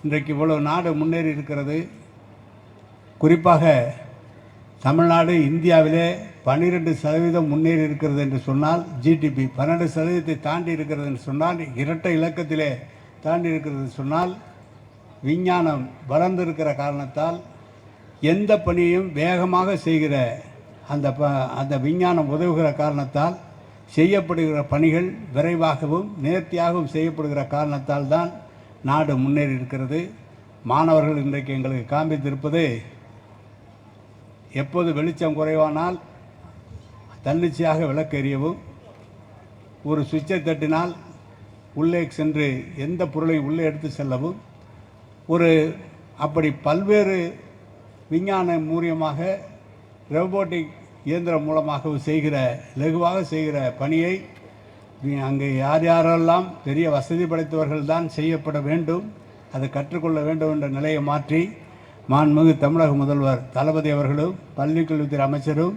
இன்றைக்கு இவ்வளவு நாடு முன்னேறி இருக்கிறது. குறிப்பாக தமிழ்நாடு இந்தியாவிலே 12% முன்னேறி இருக்கிறது என்று சொன்னால், ஜிடிபி 12% தாண்டி இருக்கிறது என்று சொன்னால், இரட்டை இலக்கத்திலே தாண்டி இருக்கிறது சொன்னால், விஞ்ஞானம் வளர்ந்திருக்கிற காரணத்தால் எந்த பணியையும் வேகமாக செய்கிற அந்த விஞ்ஞானம் உதவுகிற காரணத்தால் செய்யப்படுகிற பணிகள் விரைவாகவும் நேர்த்தியாகவும் செய்யப்படுகிற காரணத்தால் தான் நாடு முன்னேறி இருக்கிறது. மாணவர்கள் இன்றைக்கு எங்களுக்கு காண்பித்திருப்பது, எப்போது வெளிச்சம் குறைவானால் தன்னிச்சையாக விளக்கு எரியவும், ஒரு சுவிட்சை தட்டினால் உள்ளே சென்று எந்த பொருளையும் உள்ளே எடுத்து செல்லவும், அப்படி பல்வேறு விஞ்ஞான மூலியமாக ரோபோட்டிக் இயந்திரம் மூலமாக லகுவாக செய்கிற பணியை அங்கே யாரெல்லாம் பெரிய வசதி படைத்தவர்கள் தான் செய்யப்பட வேண்டும், அதை கற்றுக்கொள்ள வேண்டும் என்ற நிலையை மாற்றி மாண்புமிகு தமிழக முதல்வர் தளபதி அவர்களும் பள்ளிக்கல்வித்துறை அமைச்சரும்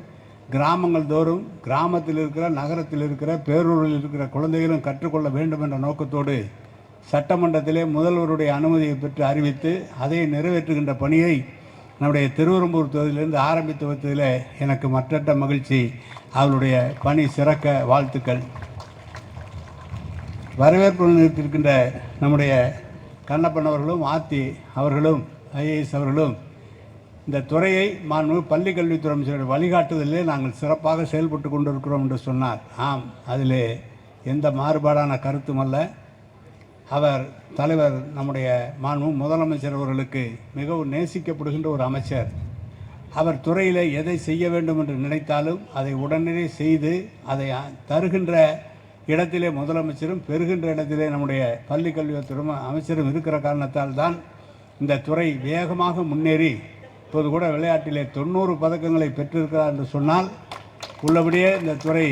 கிராமங்கள் தோறும் கிராமத்தில் இருக்கிற நகரத்தில் இருக்கிற பேரூரில் இருக்கிற குழந்தைகளும் கற்றுக்கொள்ள வேண்டும் என்ற நோக்கத்தோடு சட்டமன்றத்திலே முதல்வருடைய அனுமதியை பெற்று அறிவித்து அதை நிறைவேற்றுகின்ற பணியை நம்முடைய திருவெரும்பூர் தொகுதியிலிருந்து ஆரம்பித்து வைத்ததில் எனக்கு மற்றற்ற மகிழ்ச்சி. அவருடைய பணி சிறக்க வாழ்த்துக்கள். வரவேற்பு நிறுத்தியிருக்கின்ற நம்முடைய கண்ணப்பன் அவர்களும் ஆத்தி அவர்களும் ஐஏஎஸ் அவர்களும் இந்த துறையை மாண்புமிகு பள்ளி கல்வித்துறை அமைச்சருடைய வழிகாட்டுதலே நாங்கள் சிறப்பாக செயல்பட்டு கொண்டிருக்கிறோம் என்று சொன்னார். ஆம், அதிலே எந்த மாறுபாடான கருத்தும் அல்ல. அவர் தலைவர் நம்முடைய மாண்புமிகு முதலமைச்சர் அவர்களுக்கு மிகவும் நேசிக்கப்படுகின்ற ஒரு அமைச்சர். அவர் துறையில் எதை செய்ய வேண்டும் என்று நினைத்தாலும் அதை உடனே செய்து அதை தருகின்ற இடத்திலே முதலமைச்சரும் பெறுகின்ற இடத்திலே நம்முடைய பள்ளி கல்வித்துறை அமைச்சரும் இருக்கிற காரணத்தால் தான் இந்த துறை வேகமாக முன்னேறி இப்போது கூட விளையாட்டிலே 90 பதக்கங்களை பெற்றிருக்கிறார் என்று சொன்னால், உள்ளபடியே இந்த துறை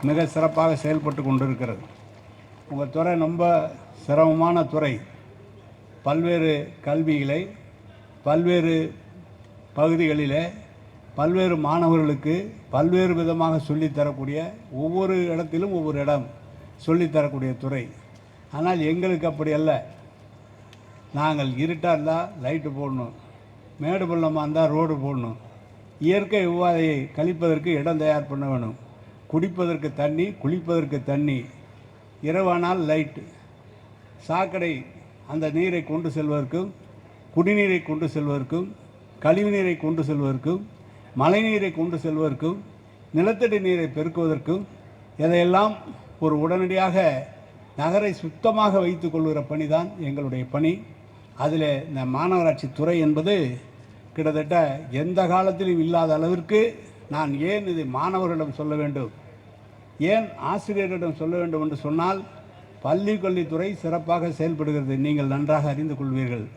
மிக சிறப்பாக செயல்பட்டு கொண்டிருக்கிறது. உங்கள் துறை ரொம்ப சிரமமான துறை. பல்வேறு கல்விகளை பல்வேறு பகுதிகளிலே பல்வேறு மாணவர்களுக்கு பல்வேறு விதமாக சொல்லித்தரக்கூடிய, ஒவ்வொரு இடத்திலும் ஒவ்வொரு இடம் சொல்லித்தரக்கூடிய துறை. ஆனால் எங்களுக்கு அப்படி அல்ல. நாங்கள் இருட்டாக இருந்தால் லைட்டு போடணும், மேடு பள்ளமாக இருந்தால் ரோடு போடணும், இயற்கை உபாதையை கழிப்பதற்கு இடம் தயார் பண்ண வேணும், குடிப்பதற்கு தண்ணி, குளிப்பதற்கு தண்ணி, இரவானால் லைட்டு, சாக்கடை அந்த நீரை கொண்டு செல்வதற்கும், குடிநீரை கொண்டு செல்வதற்கும், கழிவுநீரை கொண்டு செல்வதற்கும், மழைநீரை கொண்டு செல்வதற்கும், நிலத்தடி நீரை பெருக்குவதற்கும், இதையெல்லாம் ஒரு உடனடியாக நகரை சுத்தமாக வைத்து கொள்கிற பணி தான் எங்களுடைய பணி. அதில் இந்த மாநகராட்சி துறை என்பது கிட்டத்தட்ட எந்த காலத்திலும் இல்லாத அளவிற்கு, நான் ஏன் இதை மாணவர்களிடம் சொல்ல வேண்டும், ஏன் ஆசிரியர்களிடம் சொல்ல வேண்டும் என்று சொன்னால், பள்ளி கல்வித்துறை சிறப்பாக செயல்படுகிறது, நீங்கள் நன்றாக அறிந்து கொள்வீர்கள்.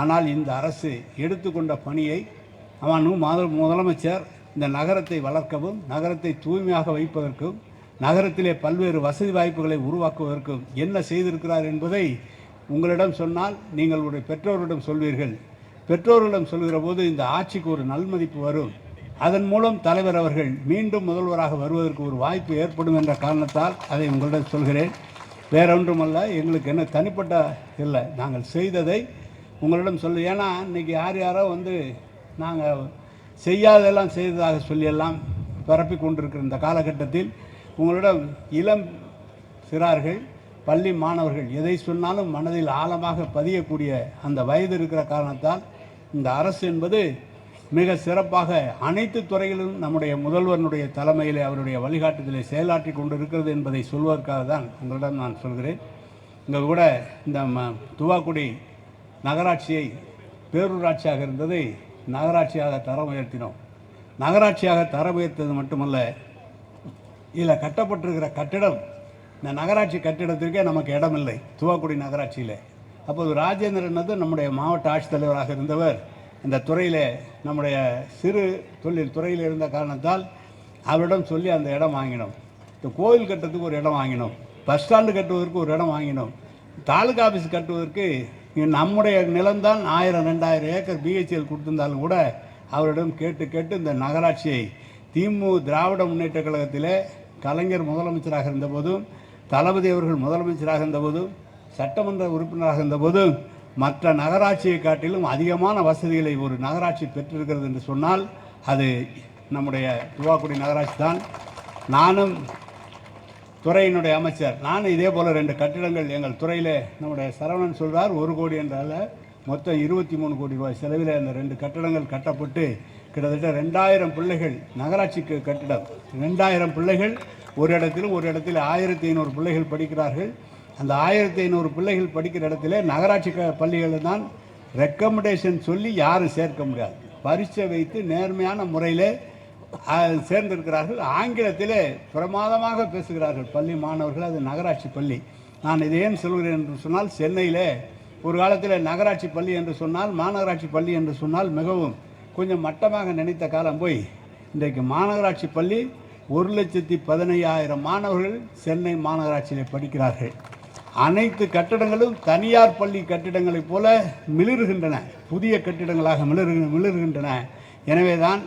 ஆனால் இந்த அரசு எடுத்துக்கொண்ட பணியை முதலமைச்சர் இந்த நகரத்தை வளர்க்கவும், நகரத்தை தூய்மையாக வைப்பதற்கும், நகரத்திலே பல்வேறு வசதி வாய்ப்புகளை உருவாக்குவதற்கும் என்ன செய்திருக்கிறார் என்பதை உங்களிடம் சொன்னால் நீங்கள் உடைய பெற்றோரிடம் சொல்வீர்கள். பெற்றோரிடம் சொல்கிற போது இந்த ஆட்சிக்கு ஒரு நல்மதிப்பு வரும். அதன் மூலம் தலைவர் அவர்கள் மீண்டும் முதல்வராக வருவதற்கு ஒரு வாய்ப்பு ஏற்படும் என்ற காரணத்தால் அதை உங்களிடம் சொல்கிறேன். வேறொன்றுமல்ல, எங்களுக்கு என்ன தனிப்பட்ட இல்லை, நாங்கள் செய்ததை உங்களிடம் சொல்லு. ஏன்னா இன்றைக்கி யாரோ நாங்கள் செய்யாதெல்லாம் செய்ததாக சொல்லியெல்லாம் பரப்பி கொண்டிருக்கிற இந்த காலகட்டத்தில் உங்களிடம் இளம் சிறார்கள், பள்ளி மாணவர்கள் எதை சொன்னாலும் மனதில் ஆழமாக பதியக்கூடிய அந்த வயது இருக்கிற காரணத்தால் இந்த அரசு என்பது மிக சிறப்பாக அனைத்து துறைகளிலும் நம்முடைய முதல்வனுடைய தலைமையில் அவருடைய வழிகாட்டுதலை செயலாற்றி கொண்டு இருக்கிறது என்பதை சொல்வதற்காக தான் உங்களிடம் நான் சொல்கிறேன். இங்கே கூட இந்த துவாக்குடி நகராட்சியை பேரூராட்சியாக இருந்ததை நகராட்சியாக தரம் உயர்த்தினோம். நகராட்சியாக தரம் உயர்த்தது மட்டுமல்ல, இதில் கட்டப்பட்டிருக்கிற கட்டிடம், இந்த நகராட்சி கட்டிடத்திற்கே நமக்கு இடம் இல்லை துவாக்குடி நகராட்சியில். அப்போது ராஜேந்திரன் நம்முடைய மாவட்ட ஆட்சித்தலைவராக இருந்தவர் இந்த துறையில் நம்முடைய சிறு தொழில் துறையில் இருந்த காரணத்தால் அவரிடம் சொல்லி அந்த இடம் வாங்கினோம். இந்த கோவில் கட்டுறதுக்கு ஒரு இடம் வாங்கினோம், பஸ் ஸ்டாண்டு கட்டுவதற்கு ஒரு இடம் வாங்கினோம், தாலுகா ஆஃபீஸ் கட்டுவதற்கு நம்முடைய நிலம்தான் 1000-2000 ஏக்கர் பிஹெச்எல் கொடுத்திருந்தாலும் கூட அவரிடம் கேட்டு இந்த நகராட்சியை திராவிட முன்னேற்ற கழகத்திலே கலைஞர் முதலமைச்சராக இருந்தபோதும், தளபதி அவர்கள் முதலமைச்சராக இருந்தபோதும், சட்டமன்ற உறுப்பினராக இருந்தபோதும் மற்ற நகராட்சியை காட்டிலும் அதிகமான வசதிகளை ஒரு நகராட்சி பெற்றிருக்கிறது என்று சொன்னால் அது நம்முடைய துவாக்குடி நகராட்சி தான். நானும் துறையினுடைய அமைச்சர், நானும் இதே போல் 2 கட்டிடங்கள் எங்கள் துறையில் நம்முடைய சரவணன் சொல்கிறார் 1 கோடி என்றால் மொத்தம் 23 கோடி ரூபாய் செலவில் அந்த 2 கட்டிடங்கள் கட்டப்பட்டு கிட்டத்தட்ட 2000 பிள்ளைகள், நகராட்சிக்கு கட்டிடம் 2000 பிள்ளைகள் ஒரு இடத்திலும், ஒரு இடத்தில் 1500 பிள்ளைகள் படிக்கிறார்கள். அந்த 1500 பிள்ளைகள் படிக்கிற இடத்துல நகராட்சி பள்ளிகளில் தான் ரெக்கமெண்டேஷன் சொல்லி யாரும் சேர்க்க முடியாது. பரீட்சை வைத்து நேர்மையான முறையில் சேர்ந்திருக்கிறார்கள். ஆங்கிலத்தில் பிரமாதமாக பேசுகிறார்கள் பள்ளி மாணவர்கள். அது நகராட்சி பள்ளி. நான் இதை ஏன் சொல்கிறேன் என்று சொன்னால், சென்னையில் ஒரு காலத்தில் நகராட்சி பள்ளி என்று சொன்னால், மாநகராட்சி பள்ளி என்று சொன்னால் மிகவும் கொஞ்சம் மட்டமாக நினைத்த காலம் போய் இன்றைக்கு மாநகராட்சி பள்ளி 1,15,000 மாணவர்கள் சென்னை மாநகராட்சியில் படிக்கிறார்கள். அனைத்து கட்டிடங்களும் தனியார் பள்ளி கட்டிடங்களைப் போல மிளிர்கின்றன, புதிய கட்டிடங்களாக மிளிர்கின்றன. எனவே தான்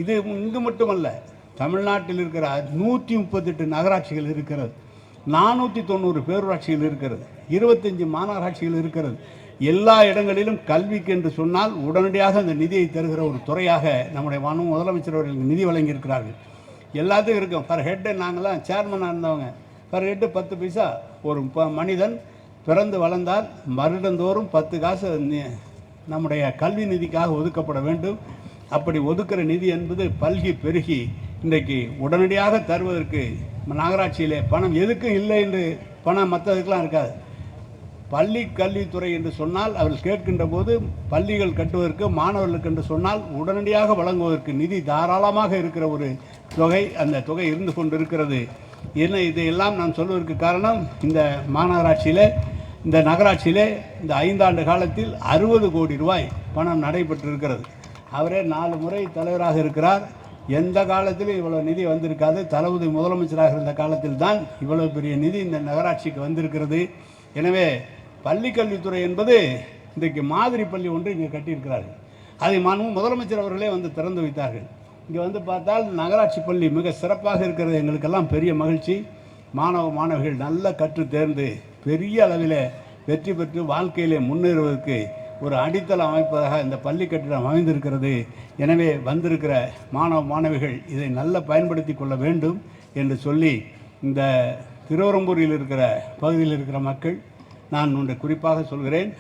இது இங்கு மட்டுமல்ல, தமிழ்நாட்டில் இருக்கிற 138 நகராட்சிகள் இருக்கிறது, 490 பேரூராட்சிகள் இருக்கிறது, 25 மாநகராட்சிகள் இருக்கிறது. எல்லா இடங்களிலும் கல்விக்கு என்று சொன்னால் உடனடியாக அந்த நிதியை தருகிற ஒரு துறையாக நம்முடைய முதலமைச்சர் அவர்களுக்கு நிதி வழங்கியிருக்கிறார்கள். எல்லாத்துக்கும் இருக்கும். பர் ஹெட்டு நாங்களாம் சேர்மனாக இருந்தவங்க, பர் ஹெட்டு 10 பைசா. ஒரு மனிதன் பிறந்து வளர்ந்தால் வருடந்தோறும் 10 காசு நம்முடைய கல்வி நிதிக்காக ஒதுக்கப்பட வேண்டும். அப்படி ஒதுக்குற நிதி என்பது பல்கி பெருகி இன்றைக்கு உடனடியாக தருவதற்கு நகராட்சியிலே பணம் எதுக்கும் இல்லை என்று பணம் மற்றதுக்கெலாம் இருக்காது. பள்ளி கல்வித்துறை என்று சொன்னால் அவர்கள் கேட்கின்ற போது பள்ளிகள் கட்டுவதற்கு மாணவர்களுக்கு என்று சொன்னால் உடனடியாக வழங்குவதற்கு நிதி தாராளமாக இருக்கிற ஒரு தொகை, அந்த தொகை இருந்து கொண்டிருக்கிறது. என்ன இதையெல்லாம் நான் சொல்வதற்கு காரணம், இந்த மாநகராட்சியில், இந்த நகராட்சியிலே இந்த 5 ஆண்டு காலத்தில் 60 கோடி ரூபாய் பணம் நடைபெற்றிருக்கிறது. அவரே 4 முறை தலைவராக இருக்கிறார். எந்த காலத்திலும் இவ்வளோ நிதி வந்திருக்காது. தளபதி முதலமைச்சராக இருந்த காலத்தில் தான் இவ்வளோ பெரிய நிதி இந்த நகராட்சிக்கு வந்திருக்கிறது. எனவே பள்ளி கல்வித்துறை என்பது இன்றைக்கு மாதிரி பள்ளி ஒன்று இங்கே கட்டியிருக்கிறார்கள். அதை முதலமைச்சர் அவர்களே வந்து திறந்து வைத்தார்கள். இங்கே வந்து பார்த்தால் நகராட்சி பள்ளி மிக சிறப்பாக இருக்கிறது. எங்களுக்கெல்லாம் பெரிய மகிழ்ச்சி. மாணவிகள் நல்ல கற்று தேர்ந்து பெரிய அளவில் வெற்றி பெற்று வாழ்க்கையிலே முன்னேறுவதற்கு ஒரு அடித்தளம் அமைப்பதாக இந்த பள்ளி கட்டிடம் அமைந்திருக்கிறது. எனவே வந்திருக்கிற மாணவிகள் இதை நல்ல பயன்படுத்தி கொள்ள வேண்டும் என்று சொல்லி, இந்த திருவரம்பூரில் இருக்கிற பகுதியில் இருக்கிற மக்கள், நான் ஒன்று குறிப்பாக சொல்கிறேன்.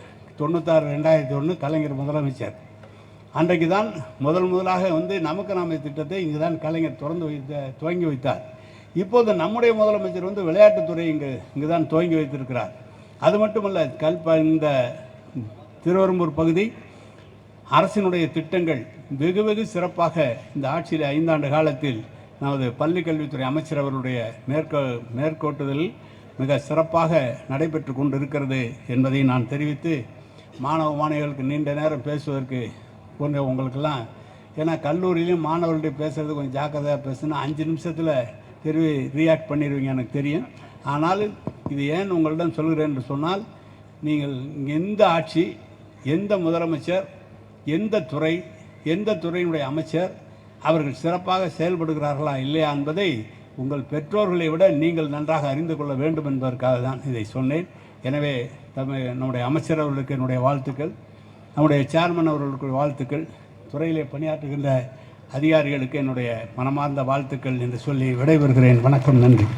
96-2001 கலைஞர் முதலமைச்சர் அன்றைக்கு தான் முதலாக வந்து நமக்கு நாமே திட்டத்தை இங்கு தான் கலைஞர் துவங்கி வைத்தார். இப்போது நம்முடைய முதலமைச்சர் வந்து விளையாட்டுத்துறை இங்கு தான் துவங்கி வைத்திருக்கிறார். அது மட்டுமல்ல, இந்த திருவரம்பூர் பகுதி அரசினுடைய திட்டங்கள் வெகு சிறப்பாக இந்த ஆட்சியில் 5 ஆண்டு காலத்தில் நமது பள்ளி கல்வித்துறை அமைச்சர் அவருடைய மேற்கோட்டுதலில் மிக சிறப்பாக நடைபெற்று கொண்டிருக்கிறது என்பதை நான் தெரிவித்து, மாணவிகளுக்கு நீண்ட நேரம் பேசுவதற்கு போன்ற உங்களுக்கெல்லாம், ஏன்னா கல்லூரியிலையும் மாணவர்கள்ட்ட பேசுகிறது கொஞ்சம் ஜாக்கிரதையாக பேசுனா 5 நிமிஷத்தில் ரியாக்ட் பண்ணிடுவீங்க எனக்கு தெரியும். ஆனால் இது ஏன் உங்களிடம் சொல்கிறேன் என்று சொன்னால், நீங்கள் எந்த ஆட்சி, எந்த முதலமைச்சர், எந்த துறையினுடைய அமைச்சர் அவர்கள் சிறப்பாக செயல்படுகிறார்களா இல்லையா என்பதை உங்கள் பெற்றோர்களை விட நீங்கள் நன்றாக அறிந்து கொள்ள வேண்டும் என்பதற்காக தான் இதை சொன்னேன். எனவே நம்முடைய அமைச்சர் அவர்களுக்கு என்னுடைய வாழ்த்துக்கள், நம்முடைய சேர்மன் அவர்களுக்கு வாழ்த்துக்கள், துறையிலே பணியாற்றுகின்ற அதிகாரிகளுக்கு என்னுடைய மனமார்ந்த வாழ்த்துக்கள் என்று சொல்லி விடைபெறுகிறேன். வணக்கம், நன்றி.